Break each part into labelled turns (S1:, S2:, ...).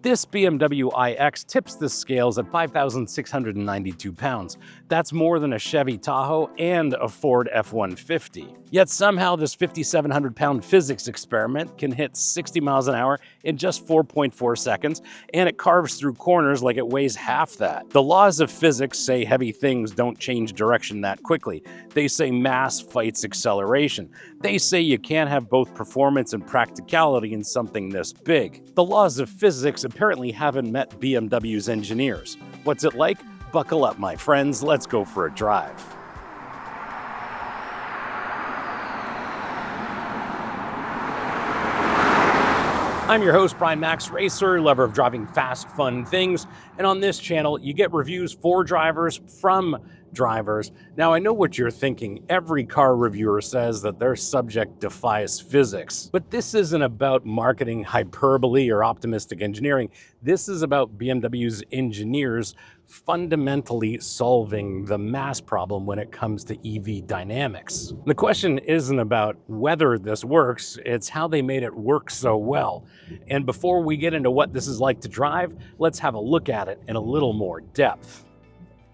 S1: This BMW iX tips the scales at 5,692 pounds. That's more than a Chevy Tahoe and a Ford F-150. Yet somehow this 5,700-pound physics experiment can hit 60 miles an hour in just 4.4 seconds, and it carves through corners like it weighs half that. The laws of physics say heavy things don't change direction that quickly. They say mass fights acceleration. They say you can't have both performance and practicality in something this big. The laws of physics apparently haven't met BMW's engineers. What's it like? Buckle up, my friends. Let's go for a drive. I'm your host, Brian Makse, racer, lover of driving fast, fun things. And on this channel, you get reviews for drivers from drivers. Now, I know what you're thinking. Every car reviewer says that their subject defies physics. But this isn't about marketing hyperbole or optimistic engineering. This is about BMW's engineers fundamentally solving the mass problem when it comes to EV dynamics. The question isn't about whether this works, it's how they made it work so well. And before we get into what this is like to drive, let's have a look at it in a little more depth.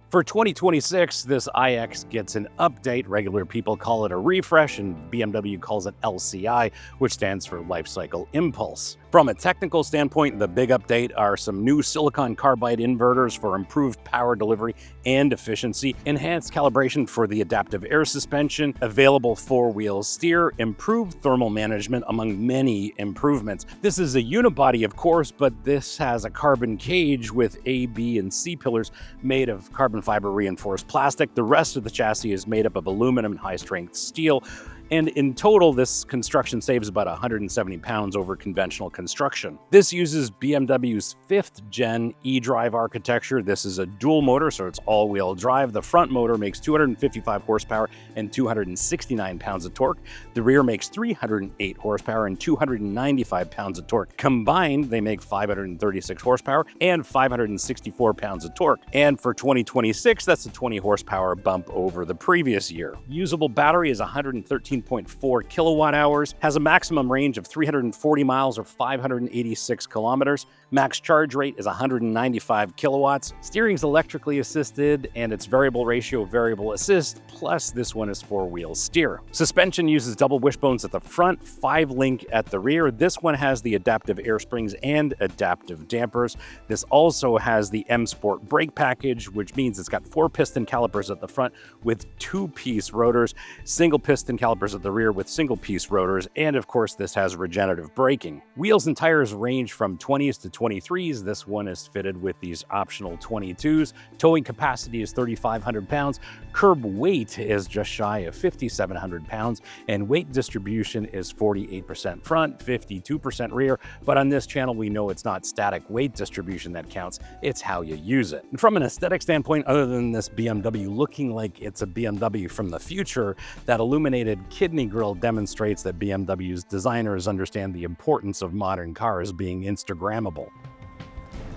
S1: For 2026, this iX gets an update. Regular people call it a refresh, and BMW calls it LCI, which stands for Life Cycle Impulse. From a technical standpoint, the big update are some new silicon carbide inverters for improved power delivery and efficiency, enhanced calibration for the adaptive air suspension, available four-wheel steer, improved thermal management, among many improvements. This is a unibody, of course, but this has a carbon cage with A, B, and C pillars made of carbon fiber reinforced plastic. The rest of the chassis is made up of aluminum and high-strength steel. And in total, this construction saves about 170 pounds over conventional construction. This uses BMW's 5th gen xDrive architecture. This is a dual motor, so it's all-wheel drive. The front motor makes 255 horsepower and 269 pounds of torque. The rear makes 308 horsepower and 295 pounds of torque. Combined, they make 536 horsepower and 564 pounds of torque. And for 2026, that's a 20 horsepower bump over the previous year. Usable battery is 113.4 kilowatt hours, has a maximum range of 340 miles or 586 kilometers. Max charge rate is 195 kilowatts. Steering's electrically assisted, and it's variable ratio variable assist, plus this one is four-wheel steer. Suspension uses double wishbones at the front, 5-link at the rear. This one has the adaptive air springs and adaptive dampers. This also has the M Sport brake package, which means it's got 4 piston calipers at the front with 2-piece rotors, single piston calipers at the rear with single-piece rotors, and of course this has regenerative braking. Wheels and tires range from 20s to 23s. This one is fitted with these optional 22s. Towing capacity is 3,500 pounds. Curb weight is just shy of 5,700 pounds, and weight distribution is 48% front, 52% rear. But on this channel, we know it's not static weight distribution that counts, it's how you use it. And from an aesthetic standpoint, other than this BMW looking like it's a BMW from the future, that illuminated kidney grille demonstrates that BMW's designers understand the importance of modern cars being Instagrammable.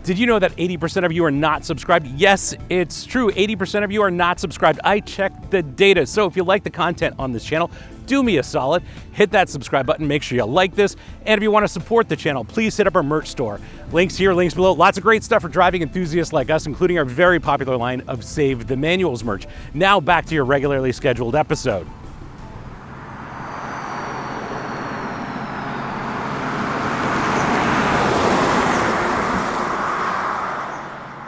S1: Did you know that 80% of you are not subscribed? Yes, it's true. 80% of you are not subscribed. I checked the data. So if you like the content on this channel, do me a solid, hit that subscribe button, make sure you like this. And if you want to support the channel, please hit up our merch store. Links here, links below. Lots of great stuff for driving enthusiasts like us, including our very popular line of Save the Manuals merch. Now back to your regularly scheduled episode.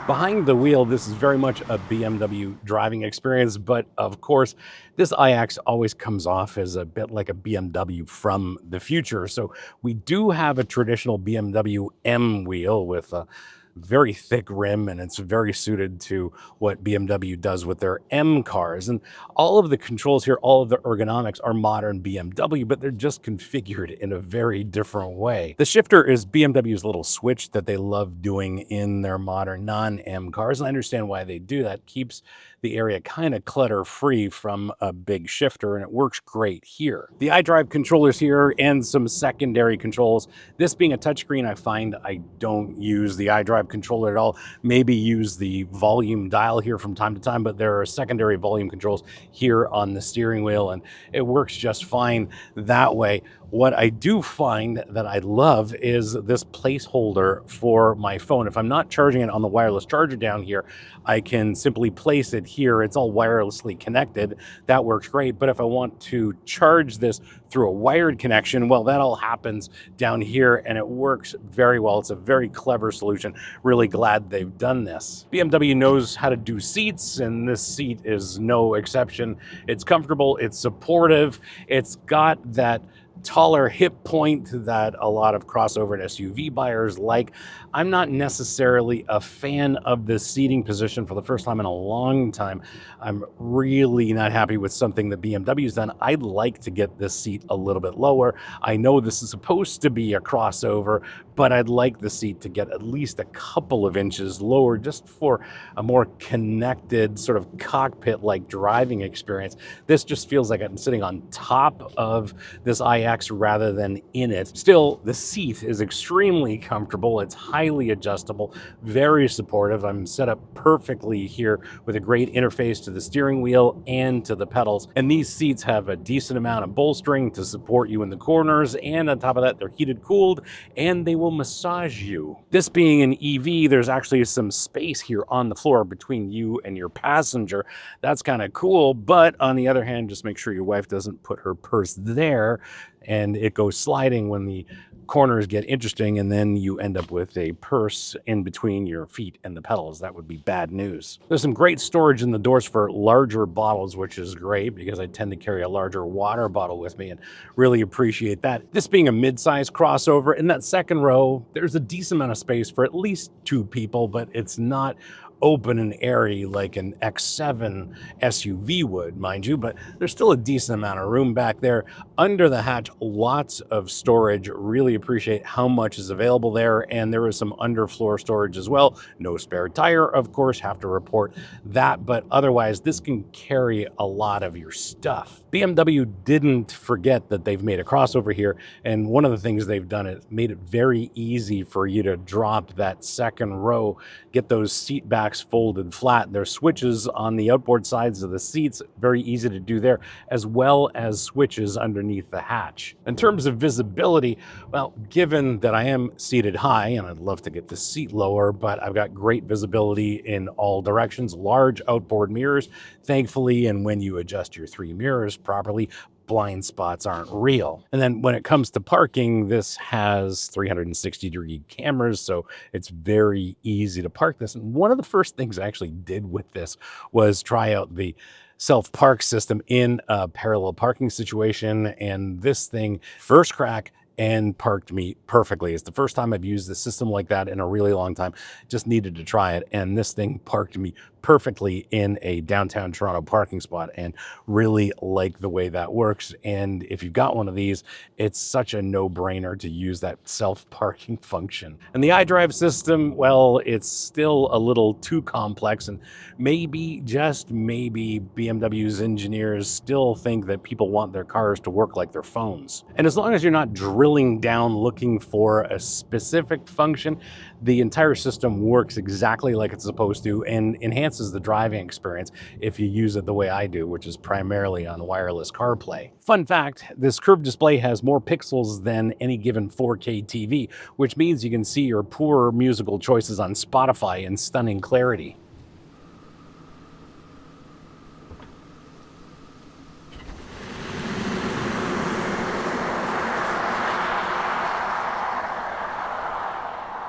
S1: Behind the wheel, this is very much a BMW driving experience, but of course, this iX always comes off as a bit like a BMW from the future. So we do have a traditional BMW M wheel with a very thick rim, and it's very suited to what BMW does with their M cars. And all of the controls here, all of the ergonomics are modern BMW, but they're just configured in a very different way. The shifter is BMW's little switch that they love doing in their modern non-M cars. And I understand why they do that. Keeps the area kind of clutter-free from a big shifter, and it works great here. The iDrive controllers here and some secondary controls. This being a touchscreen, I find I don't use the iDrive controller at all. Maybe use the volume dial here from time to time, but there are secondary volume controls here on the steering wheel, and it works just fine that way. What I do find that I love is this placeholder for my phone. If I'm not charging it on the wireless charger down here, I can simply place it here. It's all wirelessly connected. That works great. But if I want to charge this through a wired connection, well, that all happens down here and it works very well. It's a very clever solution. Really glad they've done this. BMW knows how to do seats, and this seat is no exception. It's comfortable, it's supportive, it's got that taller hip point that a lot of crossover and SUV buyers like. I'm not necessarily a fan of this seating position for the first time in a long time. I'm really not happy with something that BMW's done. I'd like to get this seat a little bit lower. I know this is supposed to be a crossover, but I'd like the seat to get at least a couple of inches lower just for a more connected sort of cockpit-like driving experience. This just feels like I'm sitting on top of this iX rather than in it. Still, the seat is extremely comfortable. It's highly adjustable, very supportive. I'm set up perfectly here with a great interface to the steering wheel and to the pedals. And these seats have a decent amount of bolstering to support you in the corners. And on top of that, they're heated, cooled, and they will massage you. This being an EV, there's actually some space here on the floor between you and your passenger. That's kind of cool. But on the other hand, just make sure your wife doesn't put her purse there and it goes sliding when the corners get interesting, and then you end up with a purse in between your feet and the pedals. That would be bad news. There's some great storage in the doors for larger bottles, which is great because I tend to carry a larger water bottle with me and really appreciate that. This being a mid-size crossover, in that second row, there's a decent amount of space for at least 2 people, but it's not open and airy like an X7 SUV would, mind you, but there's still a decent amount of room back there. Under the hatch, lots of storage. Really appreciate how much is available there, and there is some underfloor storage as well. No spare tire, of course, have to report that, but otherwise this can carry a lot of your stuff. BMW didn't forget that they've made a crossover here, and one of the things they've done is made it very easy for you to drop that second row, get those seat backs folded flat. There's switches on the outboard sides of the seats, very easy to do there, as well as switches underneath the hatch. In terms of visibility, well, given that I am seated high, and I'd love to get the seat lower, but I've got great visibility in all directions, large outboard mirrors, thankfully, and when you adjust your 3 mirrors properly, blind spots aren't real. And then when it comes to parking, this has 360-degree cameras, so it's very easy to park this. And one of the first things I actually did with this was try out the self-park system in a parallel parking situation, and this thing, first crack, and parked me perfectly. It's the first time I've used a system like that in a really long time. Just needed to try it, and this thing parked me perfectly in a downtown Toronto parking spot, and really like the way that works. And if you've got one of these, it's such a no-brainer to use that self-parking function. And the iDrive system, well, it's still a little too complex, and maybe, just maybe, BMW's engineers still think that people want their cars to work like their phones. And as long as you're not drilling down looking for a specific function, the entire system works exactly like it's supposed to and enhances the driving experience if you use it the way I do, which is primarily on wireless CarPlay. Fun fact, this curved display has more pixels than any given 4K TV, which means you can see your poor musical choices on Spotify in stunning clarity.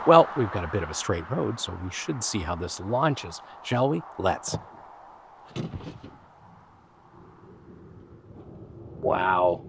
S1: Well, we've got a bit of a straight road, so we should see how this launches, shall we? Let's. Wow.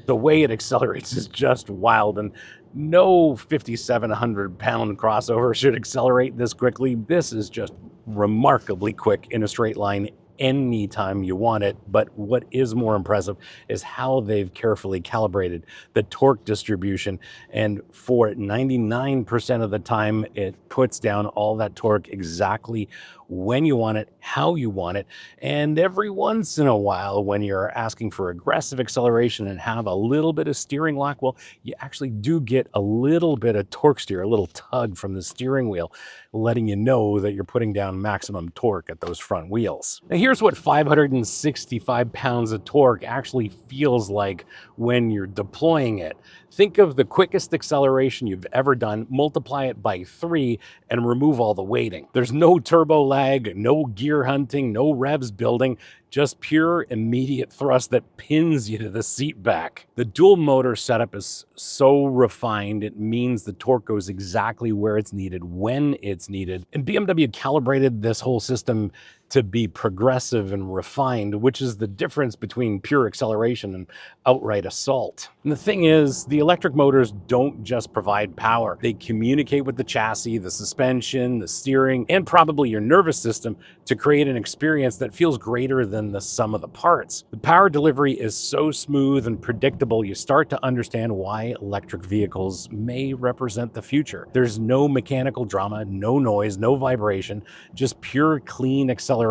S1: The way it accelerates is just wild, and no 5,700-pound crossover should accelerate this quickly. This is just remarkably quick in a straight line anytime you want it. But what is more impressive is how they've carefully calibrated the torque distribution, and for 99% of the time it puts down all that torque exactly when you want it, how you want it. And every once in a while, when you're asking for aggressive acceleration and have a little bit of steering lock, well, you actually do get a little bit of torque steer, a little tug from the steering wheel, letting you know that you're putting down maximum torque at those front wheels. Now, here's what 565 pounds of torque actually feels like when you're deploying it. Think of the quickest acceleration you've ever done, multiply it by 3, and remove all the weighting. There's no turbo lag, no gear hunting, no revs building, just pure immediate thrust that pins you to the seat back. The dual motor setup is so refined, it means the torque goes exactly where it's needed, when it's needed. And BMW calibrated this whole system to be progressive and refined, which is the difference between pure acceleration and outright assault. And the thing is, the electric motors don't just provide power. They communicate with the chassis, the suspension, the steering, and probably your nervous system to create an experience that feels greater than the sum of the parts. The power delivery is so smooth and predictable, you start to understand why electric vehicles may represent the future. There's no mechanical drama, no noise, no vibration, just pure clean acceleration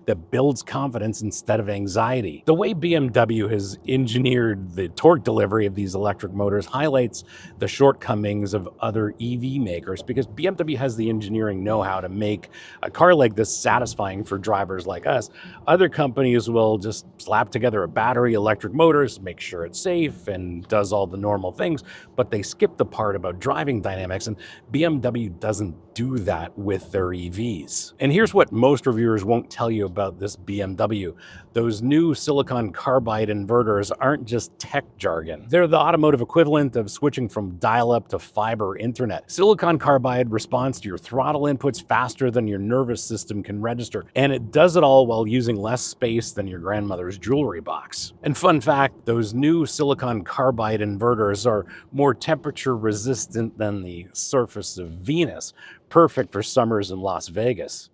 S1: that builds confidence instead of anxiety. The way BMW has engineered the torque delivery of these electric motors highlights the shortcomings of other EV makers, because BMW has the engineering know-how to make a car like this satisfying for drivers like us. Other companies will just slap together a battery, electric motors, make sure it's safe and does all the normal things, but they skip the part about driving dynamics, and BMW doesn't do that with their EVs. And here's what most reviewers won't tell you about this BMW. Those new silicon carbide inverters aren't just tech jargon. They're the automotive equivalent of switching from dial-up to fiber internet. Silicon carbide responds to your throttle inputs faster than your nervous system can register, and it does it all while using less space than your grandmother's jewelry box. And fun fact, those new silicon carbide inverters are more temperature resistant than the surface of Venus, perfect for summers in Las Vegas.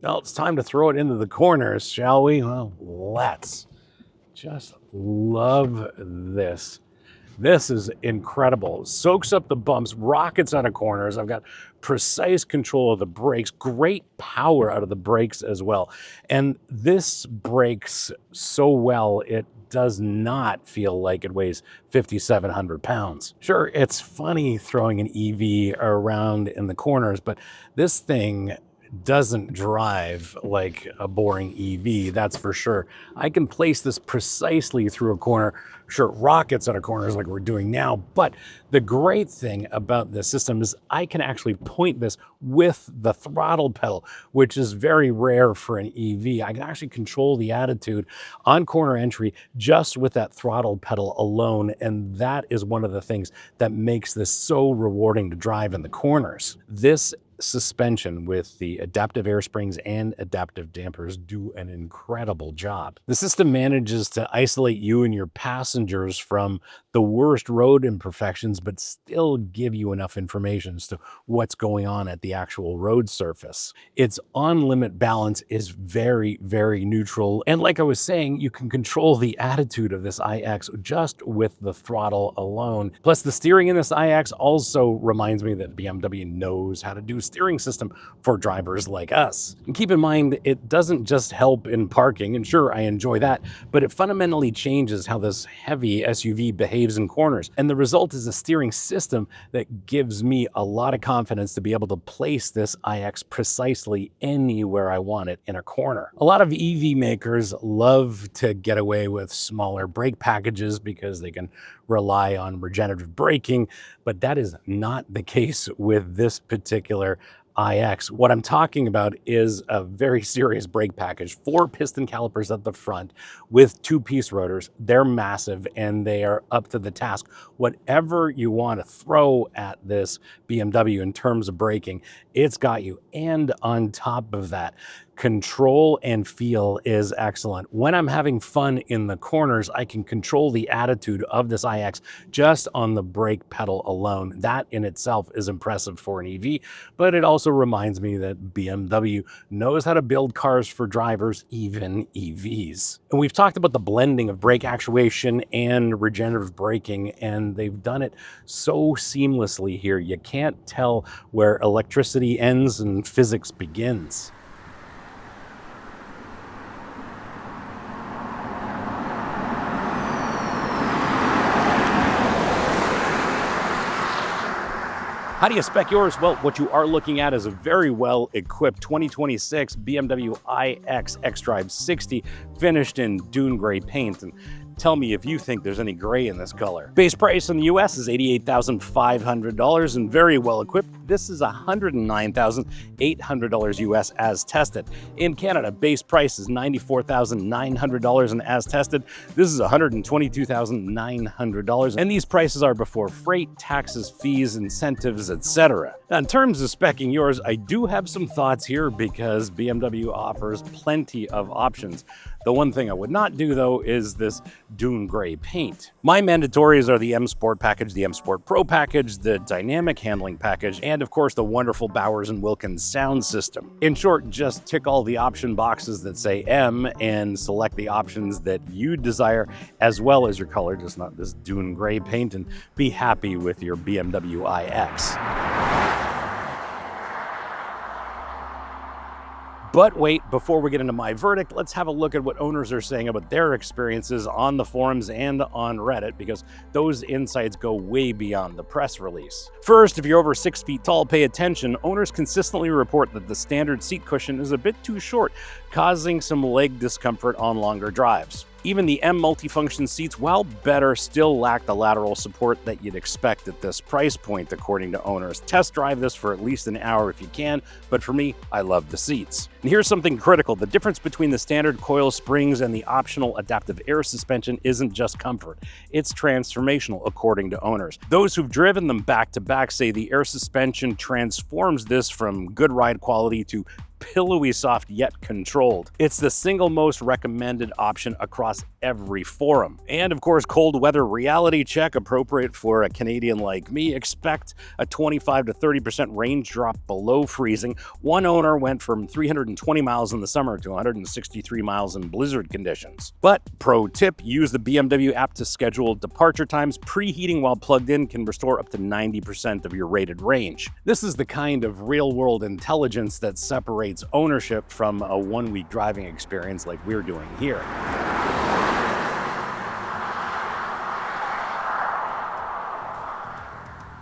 S1: Well, it's time to throw it into the corners, shall we? Well, let's. Just love this. This is incredible. Soaks up the bumps, rockets out of corners. I've got precise control of the brakes, great power out of the brakes as well. And this brakes so well, it does not feel like it weighs 5,700 pounds. Sure, it's funny throwing an EV around in the corners, but this thing doesn't drive like a boring EV, that's for sure. I can place this precisely through a corner. Sure, rockets out of corners like we're doing now, but the great thing about this system is I can actually point this with the throttle pedal, which is very rare for an EV. I can actually control the attitude on corner entry just with that throttle pedal alone, and that is one of the things that makes this so rewarding to drive in the corners. This suspension with the adaptive air springs and adaptive dampers do an incredible job. The system manages to isolate you and your passengers from the worst road imperfections, but still give you enough information as to what's going on at the actual road surface. Its on-limit balance is very, very neutral. And like I was saying, you can control the attitude of this iX just with the throttle alone. Plus, the steering in this iX also reminds me that BMW knows how to do steering system for drivers like us. And keep in mind, it doesn't just help in parking, and sure, I enjoy that, but it fundamentally changes how this heavy SUV behaves in corners. And the result is a steering system that gives me a lot of confidence to be able to place this iX precisely anywhere I want it in a corner. A lot of EV makers love to get away with smaller brake packages because they can rely on regenerative braking, but that is not the case with this particular iX. What I'm talking about is a very serious brake package, 4 piston calipers at the front with 2-piece rotors. They're massive and they are up to the task. Whatever you want to throw at this BMW in terms of braking, it's got you. And on top of that, Control and feel is excellent. When I'm having fun in the corners, I can control the attitude of this iX just on the brake pedal alone. That in itself is impressive for an EV, but it also reminds me that BMW knows how to build cars for drivers, even EVs. And we've talked about the blending of brake actuation and regenerative braking, and they've done it so seamlessly here. You can't tell where electricity ends and physics begins. How do you spec yours? Well, what you are looking at is a very well-equipped 2026 BMW iX xDrive60 finished in dune gray paint. And tell me if you think there's any gray in this color. Base price in the US is $88,500 and very well equipped. This is $109,800 US as tested. In Canada, base price is $94,900 and as tested, this is $122,900. And these prices are before freight, taxes, fees, incentives, etc. Now, in terms of speccing yours, I do have some thoughts here because BMW offers plenty of options. The one thing I would not do, though, is this dune gray paint. My mandatories are the M Sport package, the M Sport Pro package, the dynamic handling package, and of course the wonderful Bowers & Wilkins sound system. In short, just tick all the option boxes that say M and select the options that you desire, as well as your color, just not this dune gray paint, and be happy with your BMW iX. But wait, before we get into my verdict, let's have a look at what owners are saying about their experiences on the forums and on Reddit, because those insights go way beyond the press release. First, if you're over 6 feet tall, pay attention. Owners consistently report that the standard seat cushion is a bit too short, causing some leg discomfort on longer drives. Even the M Multifunction seats, while better, still lack the lateral support that you'd expect at this price point, according to owners. Test drive this for at least an hour if you can, but for me, I love the seats. And here's something critical. The difference between the standard coil springs and the optional adaptive air suspension isn't just comfort. It's transformational, according to owners. Those who've driven them back-to-back say the air suspension transforms this from good ride quality to pillowy soft yet controlled. It's the single most recommended option across every forum. And of course, cold weather reality check, appropriate for a Canadian like me. Expect a 25 to 30% range drop below freezing. One owner went from 320 miles in the summer to 163 miles in blizzard conditions. But pro tip, use the BMW app to schedule departure times. Preheating while plugged in can restore up to 90% of your rated range. This is the kind of real-world intelligence that separates ownership from a one-week driving experience like we're doing here.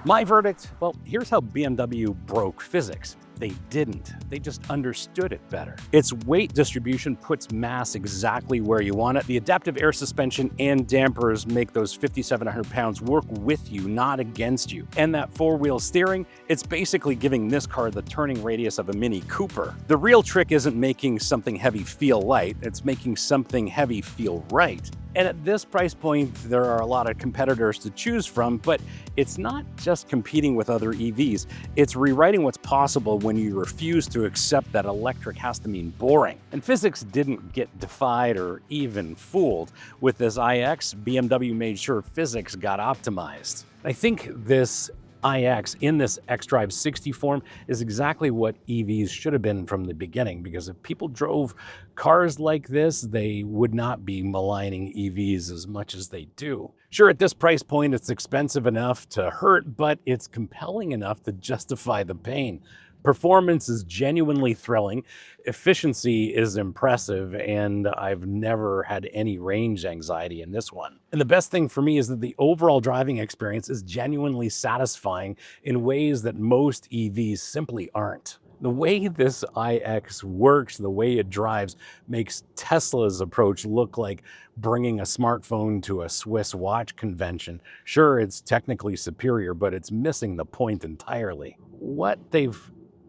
S1: My verdict? Well, here's how BMW broke physics. They didn't. They just understood it better. Its weight distribution puts mass exactly where you want it. The adaptive air suspension and dampers make those 5,700 pounds work with you, not against you. And that four-wheel steering, it's basically giving this car the turning radius of a Mini Cooper. The real trick isn't making something heavy feel light, it's making something heavy feel right. And at this price point, there are a lot of competitors to choose from, but it's not just competing with other EVs. It's rewriting what's possible when you refuse to accept that electric has to mean boring. And physics didn't get defied or even fooled. With this iX, BMW made sure physics got optimized. I think this iX in this xDrive60 form is exactly what EVs should have been from the beginning, because if people drove cars like this, they would not be maligning EVs as much as they do. Sure, at this price point, it's expensive enough to hurt, but it's compelling enough to justify the pain. Performance is genuinely thrilling, efficiency is impressive, and I've never had any range anxiety in this one. And the best thing for me is that the overall driving experience is genuinely satisfying in ways that most EVs simply aren't. The way this iX works, the way it drives, makes Tesla's approach look like bringing a smartphone to a Swiss watch convention. Sure, it's technically superior, but it's missing the point entirely. What they've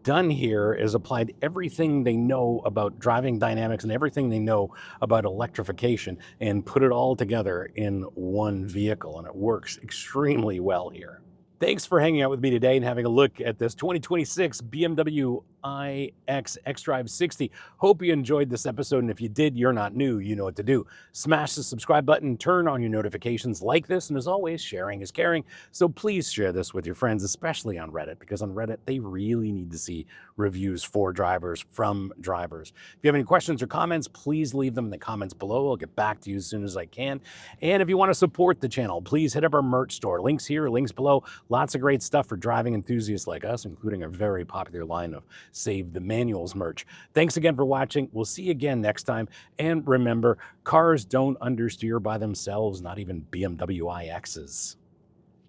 S1: done here is applied everything they know about driving dynamics and everything they know about electrification and put it all together in one vehicle, and it works extremely well here. Thanks for hanging out with me today and having a look at this 2026 BMW iX xDrive60. Hope you enjoyed this episode, and if you did, you're not new, you know what to do. Smash the subscribe button, turn on your notifications, like this, and as always, sharing is caring. So please share this with your friends, especially on Reddit, because on Reddit, they really need to see reviews for drivers from drivers. If you have any questions or comments, please leave them in the comments below. I'll get back to you as soon as I can. And if you want to support the channel, please hit up our merch store. Links here, links below. Lots of great stuff for driving enthusiasts like us, including a very popular line of Save the Manuals merch. Thanks again for watching. We'll see you again next time. And remember, cars don't understeer by themselves, not even BMW iXs.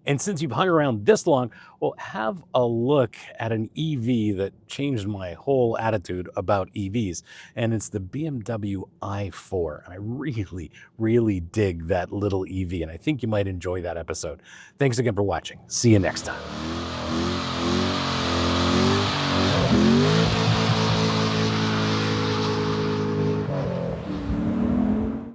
S1: And since you've hung around this long, well, have a look at an EV that changed my whole attitude about EVs. And it's the BMW i4. And I really, really dig that little EV. And I think you might enjoy that episode. Thanks again for watching. See you next time.